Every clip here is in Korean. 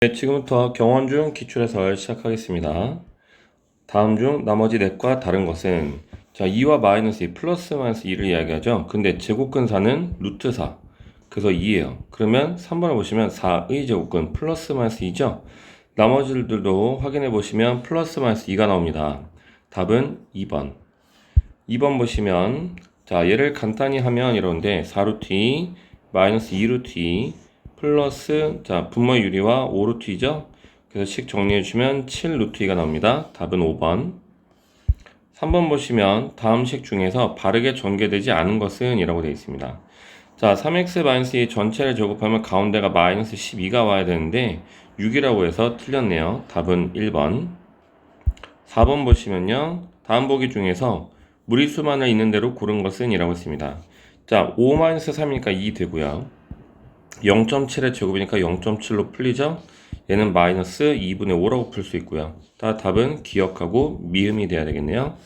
네, 지금부터 경원 중 기출해설 시작하겠습니다. 다음 중 나머지 넷과 다른 것은 자 2와 마이너스 2, 플러스 마이너스 2를 이야기하죠. 근데 제곱근사는 루트 4, 그래서 2예요. 그러면 3번을 보시면 4의 제곱근 플러스 마이너스 2죠. 나머지들도 확인해 보시면 플러스 마이너스 2가 나옵니다. 답은 2번. 2번 보시면 자 얘를 간단히 하면 이런데 4루트 2 마이너스 2루트 2 플러스 자 분모의 유리와 5루트 2죠. 그래서 식 정리해 주시면 7루트 2가 나옵니다. 답은 5번. 3번 보시면 다음 식 중에서 바르게 전개되지 않은 것은 이라고 되어 있습니다. 자 3x 마이너스 2 전체를 제곱하면 가운데가 마이너스 12가 와야 되는데 6이라고 해서 틀렸네요. 답은 1번. 4번 보시면요. 다음 보기 중에서 무리수만을 있는 대로 고른 것은 이라고 했습니다. 자 5-3이니까 2 되고요. 0.7의 제곱이니까 0.7로 풀리죠. 얘는 마이너스 2분의 5라고 풀 수 있고요. 답은 기억하고 미음이 돼야 되겠네요.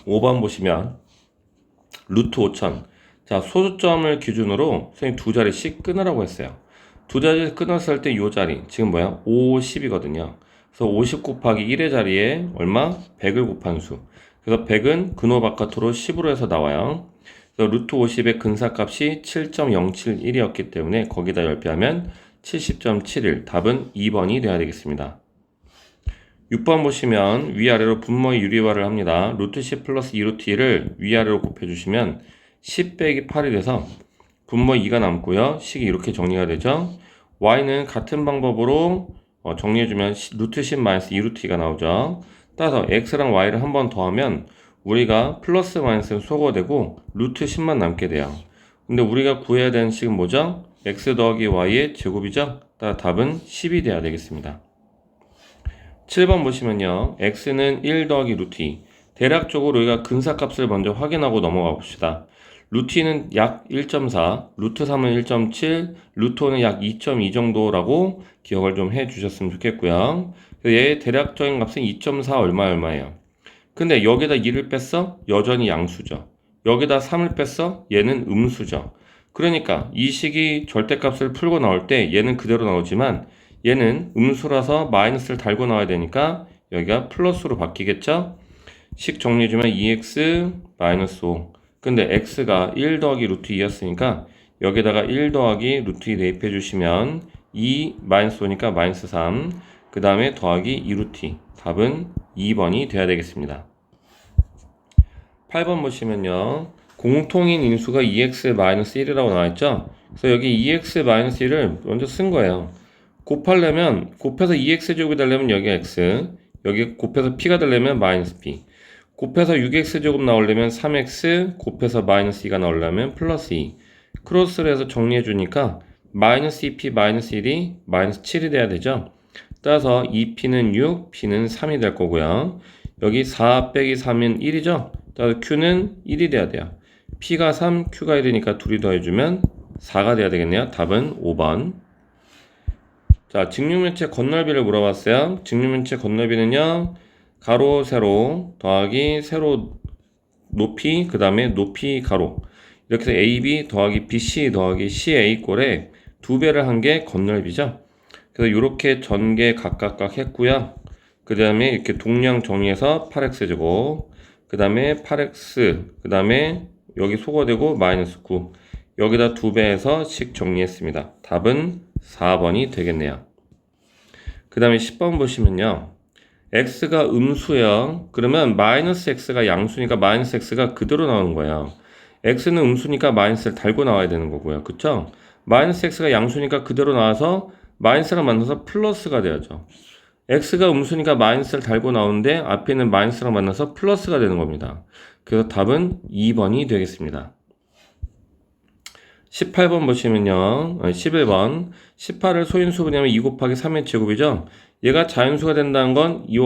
5번 보시면 루트 5000. 자 소수점을 기준으로 선생님 두 자리씩 끊으라고 했어요. 두 자리 끊었을 때 이 자리 지금 뭐야? 50이거든요. 그래서 50 곱하기 1의 자리에 얼마? 100을 곱한 수. 그래서 100은 근호 바깥으로 10으로 해서 나와요. 그래서 루트 50의 근사값이 7.071이었기 때문에 거기다 열배하면 70.71. 답은 2번이 돼야 되겠습니다. 6번 보시면 위아래로 분모의 유리화를 합니다. 루트 10 플러스 2루트 2를 위아래로 곱해주시면 10 빼기 8이 돼서 분모 2가 남고요. 식이 이렇게 정리가 되죠. y는 같은 방법으로 정리해주면 루트 10 마이너스 2루트 2가 나오죠. 따라서 x랑 y를 한 번 더하면 우리가 플러스 마이너스는 소거되고 루트 10만 남게 돼요. 근데 우리가 구해야 되는 식은 뭐죠? x 더하기 y의 제곱이죠. 따라 답은 10이 돼야 되겠습니다. 7번 보시면요. x는 1 더하기 루트 2. 대략적으로 우리가 근사값을 먼저 확인하고 넘어가 봅시다. 루트 2는 약 1.4, 루트 3은 1.7, 루트 5는 약 2.2 정도라고 기억을 좀 해주셨으면 좋겠고요. 얘의 대략적인 값은 2.4 얼마예요? 근데 여기다 2를 뺐어? 여전히 양수죠. 여기다 3을 뺐어? 얘는 음수죠. 그러니까 이 식이 절대값을 풀고 나올 때 얘는 그대로 나오지만 얘는 음수라서 마이너스를 달고 나와야 되니까 여기가 플러스로 바뀌겠죠? 식 정리해주면 2x 마이너스 5. 근데 x가 1 더하기 루트 2였으니까 여기다가 1 더하기 루트 2 대입해 주시면 2 마이너스 5니까 마이너스 3. 그 다음에 더하기 2루트 2. 답은 2번이 돼야 되겠습니다. 8번 보시면요. 공통인 인수가 2x-1이라고 나와있죠? 그래서 여기 2x-1을 먼저 쓴 거예요. 곱하려면 곱해서 2x제곱이 되려면 여기가 x, 여기 곱해서 p가 되려면 마이너스 p, 곱해서 6x제곱 나오려면 3x, 곱해서 마이너스 2가 나오려면 플러스 2. 크로스를 해서 정리해 주니까 마이너스 2p 마이너스 1이 마이너스 7이 돼야 되죠. 따라서 2p는 6, p는 3이 될 거고요. 여기 4 빼기 3은 1이죠. 따라서 q는 1이 돼야 돼요. p가 3, q가 1이니까 둘이 더해주면 4가 돼야 되겠네요. 답은 5번. 자, 직육면체 건널비를 물어봤어요. 직육면체 건널비는요, 가로, 세로, 더하기, 세로, 높이, 그 다음에 높이, 가로. 이렇게 해서 AB 더하기 BC 더하기 CA 꼴에 두 배를 한 게 건널비죠. 그래서 이렇게 전개 각각 했고요. 그 다음에 이렇게 동량 정리해서 8x제곱, 그 다음에 8x, 그 다음에 여기 소거되고 마이너스 9. 여기다 두 배해서 식 정리했습니다. 답은 4번이 되겠네요. 그 다음에 10번 보시면요. x가 음수예요. 그러면 마이너스 x가 양수니까 마이너스 x가 그대로 나오는 거예요. x는 음수니까 마이너스를 달고 나와야 되는 거고요. 그쵸? 마이너스 x가 양수니까 그대로 나와서 마이너스랑 만나서 플러스가 돼야죠. x가 음수니까 마이너스를 달고 나오는데 앞에 있는 마이너스랑 만나서 플러스가 되는 겁니다. 그래서 답은 2번이 되겠습니다. 18번 보시면요. 11번. 18을 소인수분해하면 2 곱하기 3의 제곱이죠. 얘가 자연수가 된다는 건 이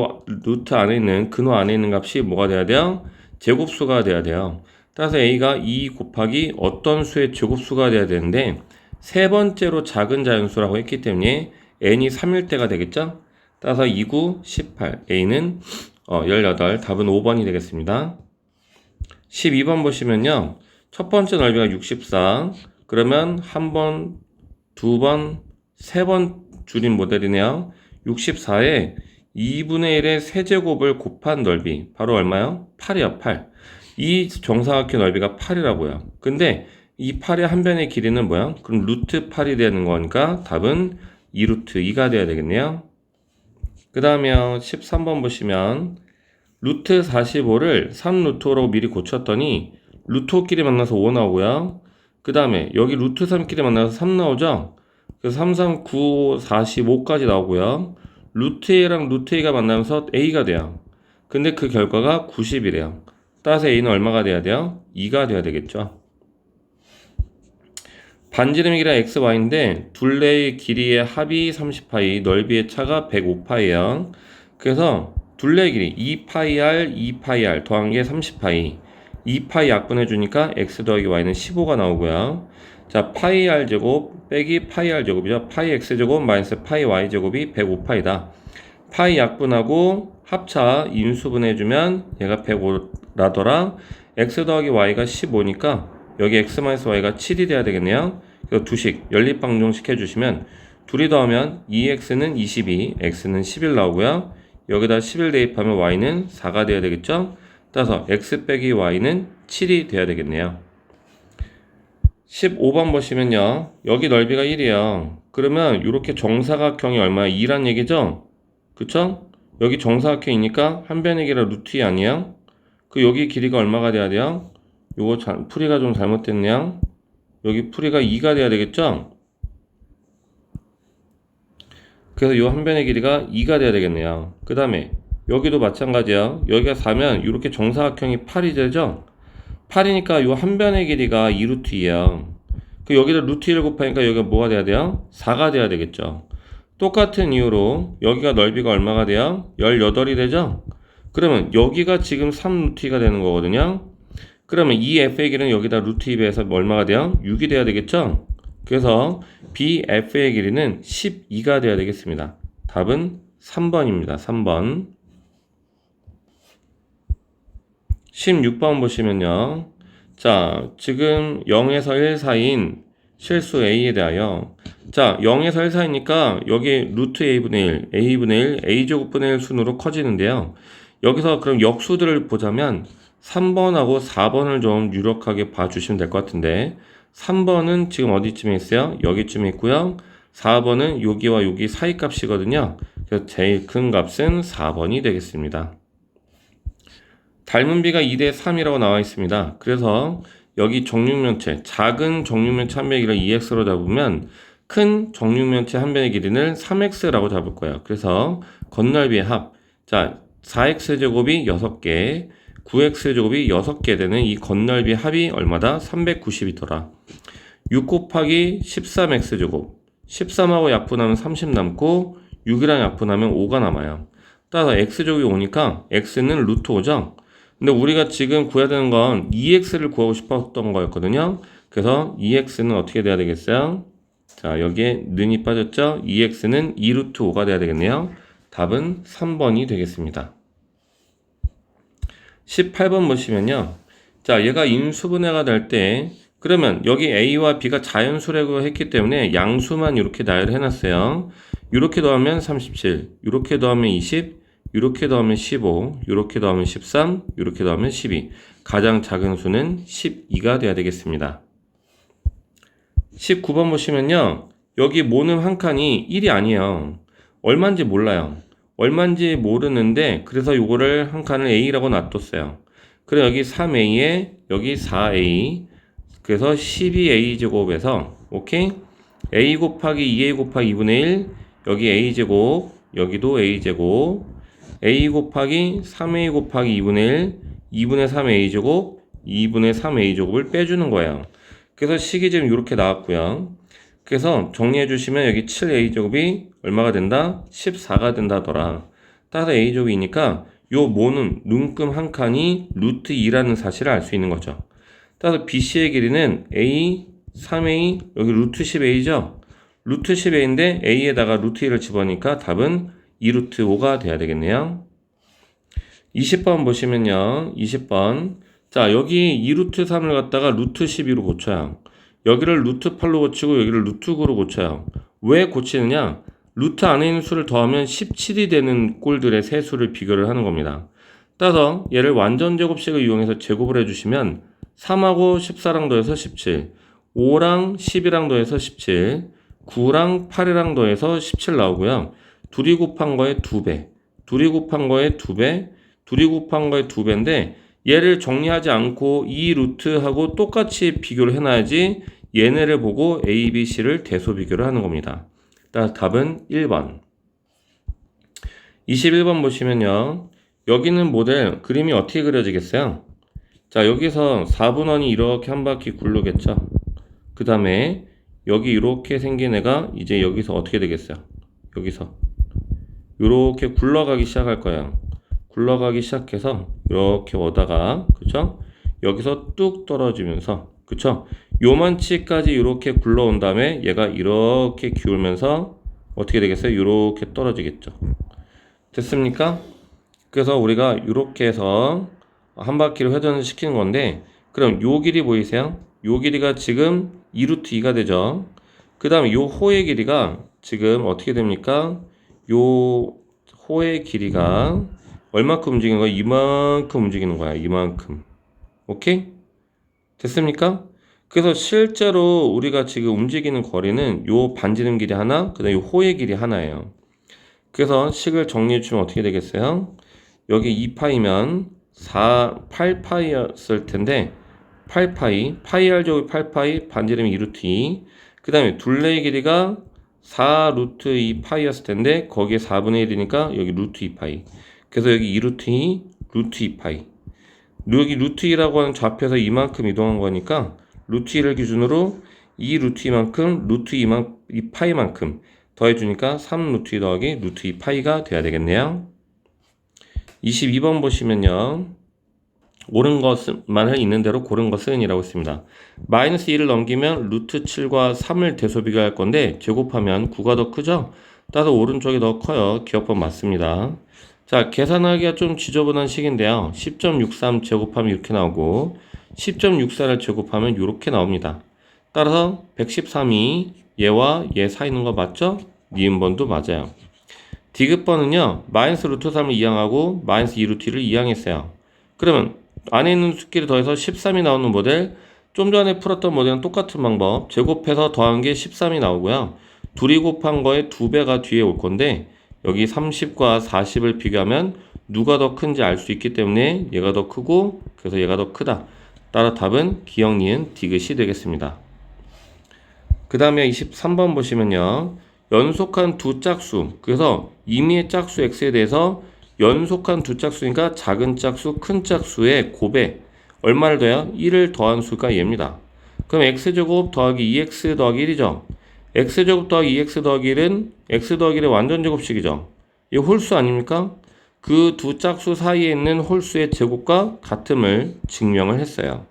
루트 안에 있는 근호 안에 있는 값이 뭐가 돼야 돼요? 제곱수가 돼야 돼요. 따라서 a가 2 곱하기 어떤 수의 제곱수가 돼야 되는데 세 번째로 작은 자연수라고 했기 때문에 n이 3일 때가 되겠죠? 따라서 2, 9, 18. a는 18. 답은 5번이 되겠습니다. 12번 보시면요. 첫 번째 넓이가 64. 그러면 한 번, 두 번, 세 번 줄인 모델이네요. 64에 2분의 1의 세제곱을 곱한 넓이 바로 얼마요? 8이요. 8. 이 정사각형 넓이가 8이라고요. 근데 이 8의 한 변의 길이는 뭐야? 그럼 루트 8이 되는 거니까 답은 2루트 2가 돼야 되겠네요. 그 다음에 13번 보시면 루트 45를 3루트5라고 미리 고쳤더니 루트 5끼리 만나서 5 나오고요. 그 다음에 여기 루트 3끼리 만나서 3 나오죠. 그래서 3, 3, 9, 45까지 나오고요. 루트 A랑 루트 A가 만나면서 A가 돼요. 근데 그 결과가 90이래요. 따라서 A는 얼마가 돼야 돼요? 2가 돼야 되겠죠. 반지름의 길이가 XY인데 둘레의 길이의 합이 30파이, 넓이의 차가 105파이에요. 그래서 둘레의 길이 2파이R, 2파이R 더한 게 30파이. 2파이 약분해 주니까 X 더하기 Y는 15가 나오고요. 자, 파이 R 제곱 빼기 파이 R 제곱이죠. 파이 X 제곱 마이너스 파이 Y 제곱이 105파이다. 파이 약분하고 합차 인수분해 주면 얘가 105라더라. X 더하기 Y가 15니까 여기 X 마이너스 Y가 7이 돼야 되겠네요. 그래서 두식 연립방정 시켜주시면 둘이 더하면 2X는 22, X는 11 나오고요. 여기다 11 대입하면 Y는 4가 돼야 되겠죠. 따라서 X 빼기 Y는 7이 돼야 되겠네요. 15번 보시면요. 여기 넓이가 1이에요. 그러면 이렇게 정사각형이 얼마야? 2란 얘기죠? 그쵸? 여기 정사각형이니까 한 변의 길이가 루트 2 아니에요? 그 여기 길이가 얼마가 돼야 돼요? 요거 풀이가 좀 잘못됐네요. 여기 풀이가 2가 돼야 되겠죠? 그래서 이 한 변의 길이가 2가 돼야 되겠네요. 그 다음에 여기도 마찬가지야. 여기가 4면 이렇게 정사각형이 8이 되죠? 8이니까 이 한 변의 길이가 2루트 2야. 그 여기다 루트 1 곱하니까 여기가 뭐가 돼야 돼요? 4가 돼야 되겠죠. 똑같은 이유로 여기가 넓이가 얼마가 돼요? 18이 되죠? 그러면 여기가 지금 3루트 2가 되는 거거든요. 그러면 이 f의 길이는 여기다 루트 2배에서 얼마가 돼요? 6이 돼야 되겠죠? 그래서 BF의 길이는 12가 돼야 되겠습니다. 답은 3번입니다. 3번. 16번 보시면요. 자, 지금 0에서 1 사이인 실수 A에 대하여 자, 0에서 1 사이니까 여기 루트 A분의 1, A분의 1, A제곱분의 1 순으로 커지는데요. 여기서 그럼 역수들을 보자면 3번하고 4번을 좀 유력하게 봐주시면 될 것 같은데 3번은 지금 어디쯤에 있어요? 여기쯤에 있고요. 4번은 여기와 여기 사이 값이거든요. 그래서 제일 큰 값은 4번이 되겠습니다. 닮은 비가 2대 3이라고 나와 있습니다. 그래서 여기 정육면체, 작은 정육면체 한 변의 길이를 2x로 잡으면 큰 정육면체 한 변의 길이는 3x라고 잡을 거예요. 그래서 건널비의 합, 자 4x제곱이 6개, 9x제곱이 6개 되는 이 건널비 합이 얼마다? 390이더라. 6 곱하기 13x제곱, 13하고 약분하면 30 남고 6이랑 약분하면 5가 남아요. 따라서 x제곱이 5니까 x는 루트 5죠. 근데 우리가 지금 구해야 되는 건 2x를 구하고 싶었던 거였거든요. 그래서 2x는 어떻게 돼야 되겠어요? 자, 여기에 는이 빠졌죠? 2x는 2루트 5가 돼야 되겠네요. 답은 3번이 되겠습니다. 18번 보시면요. 자, 얘가 인수분해가 될 때 그러면 여기 A와 B가 자연수라고 했기 때문에 양수만 이렇게 나열을 해놨어요. 이렇게 더하면 37, 이렇게 더하면 20, 이렇게 더하면 15, 이렇게 더하면 13, 이렇게 더하면 12. 가장 작은 수는 12가 돼야 되겠습니다. 19번 보시면요. 여기 모는 한 칸이 1이 아니에요. 얼마인지 몰라요. 얼마인지 모르는데 그래서 요거를 한 칸을 A라고 놔뒀어요. 그래 여기 3A에 여기 4A 그래서 12A제곱에서 오케이? A 곱하기 2A 곱하기 2분의 1 여기 A제곱 여기도 A제곱 A 곱하기 3A 곱하기 2분의 1 2분의 3A제곱 2분의 3A제곱을 빼주는 거예요. 그래서 식이 지금 이렇게 나왔고요. 그래서 정리해 주시면 여기 7A제곱이 얼마가 된다? 14가 된다더라. 따라서 A제곱이니까 요 모는 눈금 한 칸이 루트 2라는 사실을 알 수 있는 거죠. 따라서 BC의 길이는 A, 3A, 여기 루트 10A죠? 루트 10A인데 A에다가 루트 2를 집어넣으니까 답은 2루트 5가 돼야 되겠네요. 20번 보시면요. 20번. 자, 여기 2루트 3을 갖다가 루트 12로 고쳐요. 여기를 루트 8로 고치고 여기를 루트 9로 고쳐요. 왜 고치느냐? 루트 안에 있는 수를 더하면 17이 되는 꼴들의 세 수를 비교를 하는 겁니다. 따라서 얘를 완전 제곱식을 이용해서 제곱을 해주시면 3하고 14랑 더해서 17, 5랑 10이랑 더해서 17, 9랑 8이랑 더해서 17 나오고요. 둘이 곱한 거에 2배, 둘이 곱한 거에 2배, 둘이 곱한 거에 2배인데 얘를 정리하지 않고 이 루트하고 똑같이 비교를 해놔야지 얘네를 보고 A, B, C를 대소 비교를 하는 겁니다. 따라서 답은 1번. 21번 보시면요. 여기는 모델 그림이 어떻게 그려지겠어요? 자, 여기서 4분원이 이렇게 한 바퀴 굴르겠죠. 그 다음에 여기 이렇게 생긴 애가 이제 여기서 어떻게 되겠어요? 여기서 이렇게 굴러가기 시작할 거예요. 굴러가기 시작해서 이렇게 오다가 그쵸? 여기서 뚝 떨어지면서 그쵸? 요만치까지 이렇게 굴러온 다음에 얘가 이렇게 기울면서 어떻게 되겠어요? 이렇게 떨어지겠죠. 됐습니까? 그래서 우리가 이렇게 해서 한 바퀴를 회전을 시키는 건데 그럼 요 길이 보이세요? 요 길이가 지금 2루트 2가 되죠. 그 다음에 요 호의 길이가 지금 어떻게 됩니까? 요 호의 길이가 얼마큼 움직이는 거야? 이만큼 움직이는 거야. 이만큼. 오케이? 됐습니까? 그래서 실제로 우리가 지금 움직이는 거리는 요 반지름 길이 하나, 그 다음에 요 호의 길이 하나예요. 그래서 식을 정리해 주면 어떻게 되겠어요? 여기 2파이면 8파이였을 텐데 8파이, 파이 R제곱이 8파이, 반지름이 2루트 2. 그 다음에 둘레의 길이가 4루트 2파이였을 텐데 거기에 4분의 1이니까 여기 루트 2파이. 그래서 여기 2루트 2, 루트 2파이. 여기 루트 2라고 하는 좌표에서 이만큼 이동한 거니까 루트 2를 기준으로 2 루트 2만큼 루트 2파이만큼 더해주니까 3 루트 2 더하기 루트 2파이가 돼야 되겠네요. 22번 보시면요. 옳은 것만 있는 대로 고른 것은 이라고 있습니다. 마이너스 2를 넘기면 루트 7과 3을 대소 비교할 건데 제곱하면 9가 더 크죠? 따라서 오른쪽이 더 커요. 기억법 맞습니다. 자, 계산하기가 좀 지저분한 식인데요. 10.63 제곱하면 이렇게 나오고 10.64를 제곱하면 이렇게 나옵니다. 따라서 113이 얘와 얘 사이 있는 거 맞죠? 니은번도 맞아요. 디귿번은요. 마이너스 루트 3을 이항하고 마이너스 2루트 1을 이항했어요. 그러면 안에 있는 숫기를 더해서 13이 나오는 모델, 좀 전에 풀었던 모델은 똑같은 방법. 제곱해서 더한 게 13이 나오고요. 둘이 곱한 거에 2배가 뒤에 올 건데 여기 30과 40을 비교하면 누가 더 큰지 알 수 있기 때문에 얘가 더 크고 그래서 얘가 더 크다. 따라 답은 기역, 니은, 디귿이 되겠습니다. 그 다음에 23번 보시면요. 연속한 두 짝수. 그래서 임의의 짝수 x에 대해서 연속한 두 짝수니까 작은 짝수, 큰 짝수의 곱에 얼마를 더해요? 1을 더한 수가 얘입니다. 그럼 x제곱 더하기 2x 더하기 1이죠. x제곱 더하기 2x 더하기 1은 x 더하기 1의 완전 제곱식이죠. 이 홀수 아닙니까? 그 두 짝수 사이에 있는 홀수의 제곱과 같음을 증명을 했어요.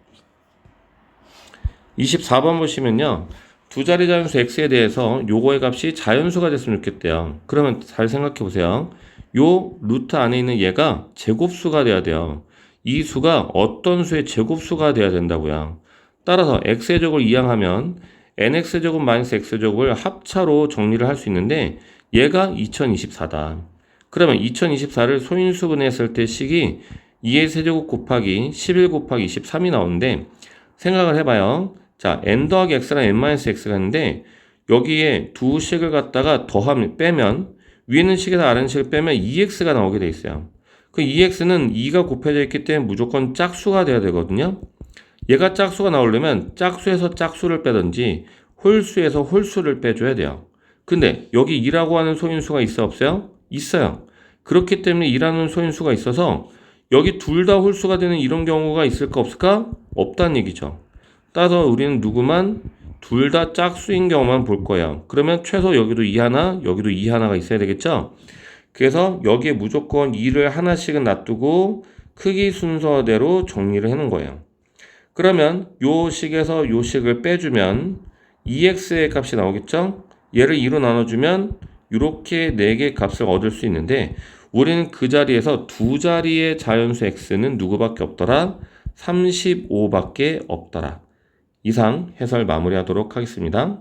24번 보시면요. 두 자리 자연수 x에 대해서 요거의 값이 자연수가 됐으면 좋겠대요. 그러면 잘 생각해 보세요. 요 루트 안에 있는 얘가 제곱수가 돼야 돼요. 이 수가 어떤 수의 제곱수가 돼야 된다고요. 따라서 x제곱을 이항하면 nx제곱 마이너스 x제곱을 합차로 정리를 할 수 있는데 얘가 2024다. 그러면 2024를 소인수분해했을 때 식이 2의 세제곱 곱하기 11 곱하기 23이 나오는데 생각을 해봐요. 자, n 더하기 x랑 n-x가 있는데 여기에 두 식을 갖다가 더하면 빼면 위에 있는 식에서 아래 있는 식을 빼면 2x가 나오게 돼 있어요. 그 2x는 2가 곱해져 있기 때문에 무조건 짝수가 돼야 되거든요. 얘가 짝수가 나오려면 짝수에서 짝수를 빼든지 홀수에서 홀수를 빼줘야 돼요. 근데 여기 2라고 하는 소인수가 있어 없어요? 있어요. 그렇기 때문에 2라는 소인수가 있어서 여기 둘 다 홀수가 되는 이런 경우가 있을까 없을까? 없다는 얘기죠. 따라서 우리는 누구만 둘 다 짝수인 경우만 볼 거예요. 그러면 최소 여기도 2 하나, 여기도 2 하나가 있어야 되겠죠? 그래서 여기에 무조건 2를 하나씩은 놔두고 크기 순서대로 정리를 해놓은 거예요. 그러면 요 식에서 요 식을 빼주면 2x의 값이 나오겠죠? 얘를 2로 나눠주면 이렇게 4개의 값을 얻을 수 있는데 우리는 그 자리에서 두 자리의 자연수 x는 누구밖에 없더라? 35밖에 없더라. 이상 해설 마무리하도록 하겠습니다.